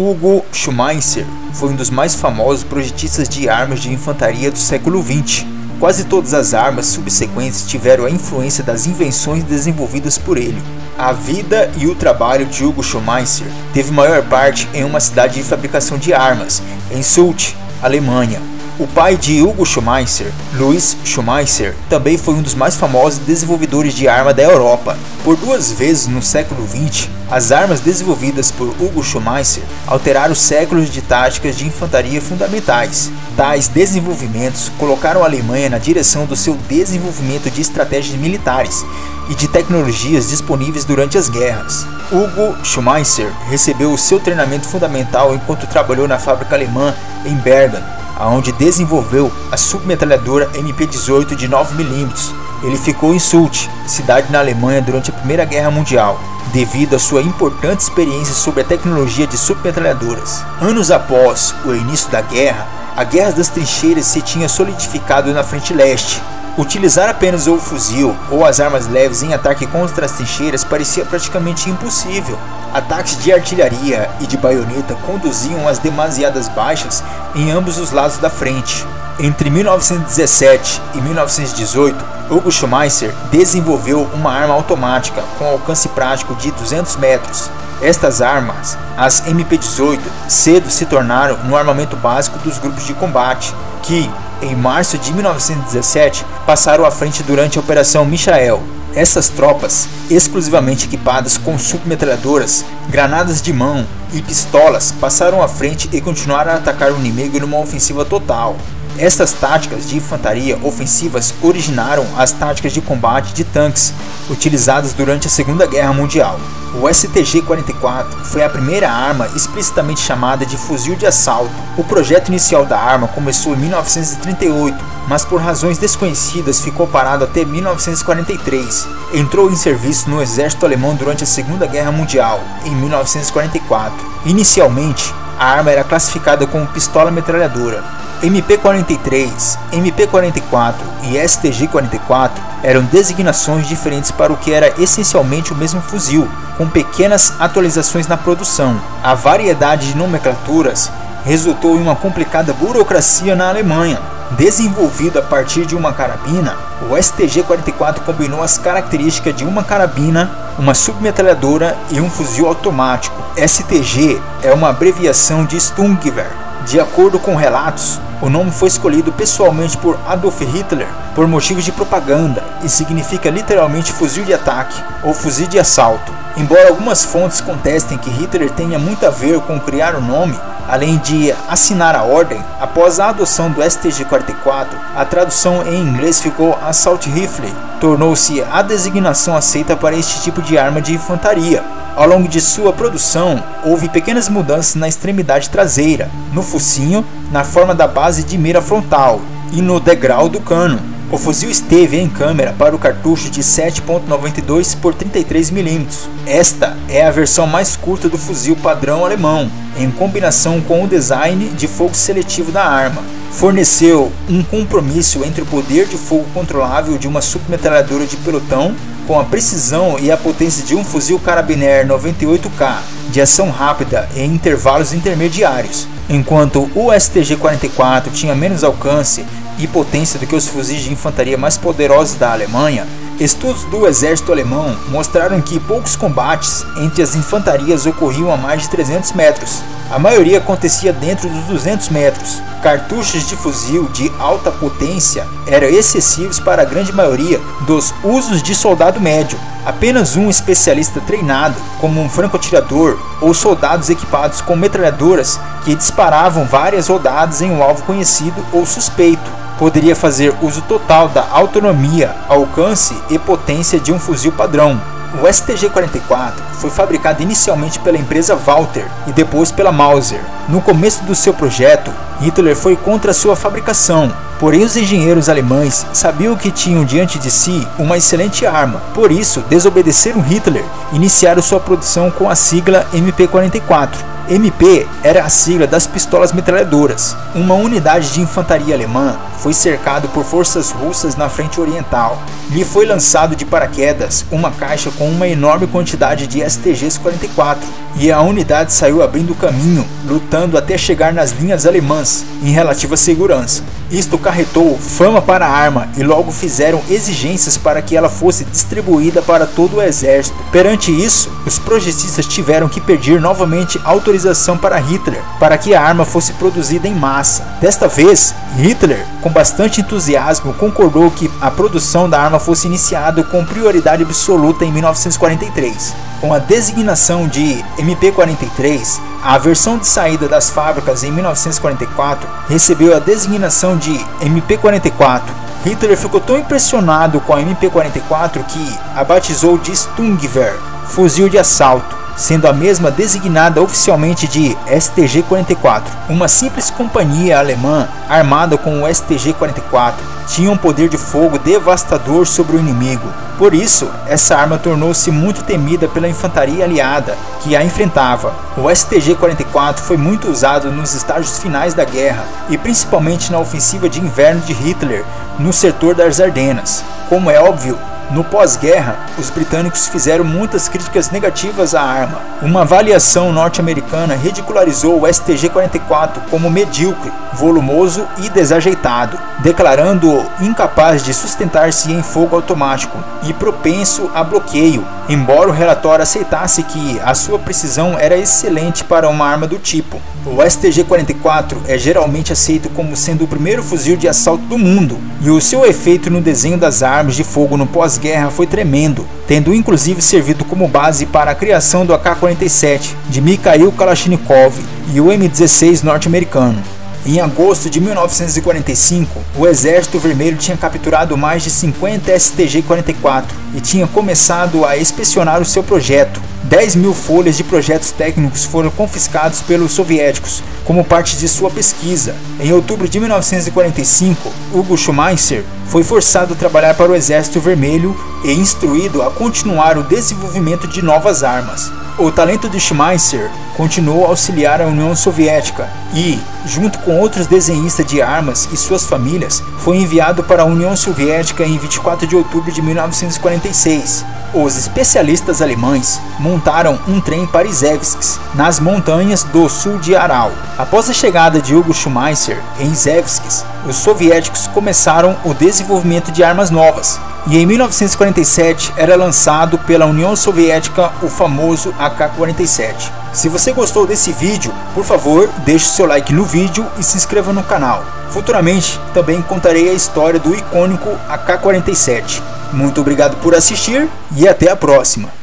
Hugo Schumacher foi um dos mais famosos projetistas de armas de infantaria do século XX. Quase todas as armas subsequentes tiveram a influência das invenções desenvolvidas por ele. A vida e o trabalho de Hugo Schumacher teve maior parte em uma cidade de fabricação de armas, em Soest, Alemanha. O pai de Hugo Schumacher, Louis Schumacher, também foi um dos mais famosos desenvolvedores de arma da Europa. Por 2 vezes no século XX, as armas desenvolvidas por Hugo Schumacher alteraram séculos de táticas de infantaria fundamentais. Tais desenvolvimentos colocaram a Alemanha na direção do seu desenvolvimento de estratégias militares e de tecnologias disponíveis durante as guerras. Hugo Schumacher recebeu o seu treinamento fundamental enquanto trabalhou na fábrica alemã em Bergen, onde desenvolveu a submetralhadora MP-18 de 9mm. Ele ficou em Soest, cidade na Alemanha, durante a Primeira Guerra Mundial, devido à sua importante experiência sobre a tecnologia de submetralhadoras. Anos após o início da guerra, a Guerra das Trincheiras se tinha solidificado na frente leste. Utilizar apenas o fuzil ou as armas leves em ataque contra as trincheiras parecia praticamente impossível. Ataques de artilharia e de baioneta conduziam às demasiadas baixas em ambos os lados da frente. Entre 1917 e 1918, Hugo Schumacher desenvolveu uma arma automática com alcance prático de 200 metros. Estas armas, as MP-18, cedo se tornaram no armamento básico dos grupos de combate, que, em março de 1917, passaram à frente durante a Operação Michael. Essas tropas, exclusivamente equipadas com submetralhadoras, granadas de mão e pistolas, passaram à frente e continuaram a atacar o inimigo numa ofensiva total. Essas táticas de infantaria ofensivas originaram as táticas de combate de tanques, utilizadas durante a Segunda Guerra Mundial. O STG-44 foi a primeira arma explicitamente chamada de fuzil de assalto. O projeto inicial da arma começou em 1938, mas por razões desconhecidas ficou parado até 1943. Entrou em serviço no exército alemão durante a Segunda Guerra Mundial, em 1944. Inicialmente, a arma era classificada como pistola metralhadora. MP-43, MP-44 e STG-44 eram designações diferentes para o que era essencialmente o mesmo fuzil, com pequenas atualizações na produção. A variedade de nomenclaturas resultou em uma complicada burocracia na Alemanha. Desenvolvido a partir de uma carabina, o STG-44 combinou as características de uma carabina, uma submetralhadora e um fuzil automático. STG é uma abreviação de Sturmgewehr. De acordo com relatos, o nome foi escolhido pessoalmente por Adolf Hitler por motivos de propaganda e significa literalmente fuzil de ataque ou fuzil de assalto. Embora algumas fontes contestem que Hitler tenha muito a ver com criar o nome, além de assinar a ordem, após a adoção do STG-44, a tradução em inglês ficou Assault Rifle, tornou-se a designação aceita para este tipo de arma de infantaria. Ao longo de sua produção, houve pequenas mudanças na extremidade traseira, no focinho, na forma da base de mira frontal e no degrau do cano. O fuzil esteve em câmera para o cartucho de 7.92 por 33 mm. Esta é a versão mais curta do fuzil padrão alemão, em combinação com o design de fogo seletivo da arma. Forneceu um compromisso entre o poder de fogo controlável de uma submetralhadora de pelotão com a precisão e a potência de um fuzil Karabiner 98K de ação rápida em intervalos intermediários. Enquanto o STG-44 tinha menos alcance e potência do que os fuzis de infantaria mais poderosos da Alemanha, estudos do exército alemão mostraram que poucos combates entre as infantarias ocorriam a mais de 300 metros. A maioria acontecia dentro dos 200 metros. Cartuchos de fuzil de alta potência eram excessivos para a grande maioria dos usos de soldado médio. Apenas um especialista treinado, como um franco-atirador, ou soldados equipados com metralhadoras que disparavam várias rodadas em um alvo conhecido ou suspeito, poderia fazer uso total da autonomia, alcance e potência de um fuzil padrão. O STG-44 foi fabricado inicialmente pela empresa Walter e depois pela Mauser. No começo do seu projeto, Hitler foi contra sua fabricação, porém os engenheiros alemães sabiam que tinham diante de si uma excelente arma. Por isso, desobedeceram Hitler e iniciaram sua produção com a sigla MP-44. MP era a sigla das pistolas metralhadoras. Uma unidade de infantaria alemã foi cercado por forças russas na frente oriental. Lhe foi lançado de paraquedas uma caixa com uma enorme quantidade de STGs-44 e a unidade saiu abrindo caminho, lutando até chegar nas linhas alemãs em relativa segurança. Isto carretou fama para a arma e logo fizeram exigências para que ela fosse distribuída para todo o exército. Perante isso, os projetistas tiveram que pedir novamente autorização para Hitler para que a arma fosse produzida em massa. Desta vez, Hitler, com bastante entusiasmo, concordou que a produção da arma fosse iniciada com prioridade absoluta em 1943. Com a designação de MP-43, a versão de saída das fábricas em 1944 recebeu a designação de MP-44. Hitler ficou tão impressionado com a MP-44 que a batizou de Sturmgewehr, fuzil de assalto, sendo a mesma designada oficialmente de STG-44. Uma simples companhia alemã armada com o STG-44 tinha um poder de fogo devastador sobre o inimigo. Por isso, essa arma tornou-se muito temida pela infantaria aliada que a enfrentava. O STG-44 foi muito usado nos estágios finais da guerra e principalmente na ofensiva de inverno de Hitler no setor das Ardenas. Como é óbvio, no pós-guerra, os britânicos fizeram muitas críticas negativas à arma. Uma avaliação norte-americana ridicularizou o STG-44 como medíocre, volumoso e desajeitado, declarando-o incapaz de sustentar-se em fogo automático e propenso a bloqueio, embora o relatório aceitasse que a sua precisão era excelente para uma arma do tipo. O STG-44 é geralmente aceito como sendo o primeiro fuzil de assalto do mundo, e o seu efeito no desenho das armas de fogo no pós-guerra foi tremendo, tendo inclusive servido como base para a criação do AK-47 de Mikhail Kalashnikov e o M16 norte-americano. Em agosto de 1945, o Exército Vermelho tinha capturado mais de 50 STG-44 e tinha começado a inspecionar o seu projeto. 10.000 folhas de projetos técnicos foram confiscados pelos soviéticos como parte de sua pesquisa. Em outubro de 1945, Hugo Schumacher foi forçado a trabalhar para o Exército Vermelho e instruído a continuar o desenvolvimento de novas armas. O talento de Schumacher continuou a auxiliar a União Soviética e, junto com outros desenhistas de armas e suas famílias, foi enviado para a União Soviética em 24 de outubro de 1946. Os especialistas alemães montaram um trem para Izhevsk, nas montanhas do sul de Aral. Após a chegada de Hugo Schumacher em Izhevsk, os soviéticos começaram o desenvolvimento de armas novas, e em 1947 era lançado pela União Soviética o famoso AK-47. Se você gostou desse vídeo, por favor, deixe seu like no vídeo e se inscreva no canal. Futuramente também contarei a história do icônico AK-47. Muito obrigado por assistir e até a próxima!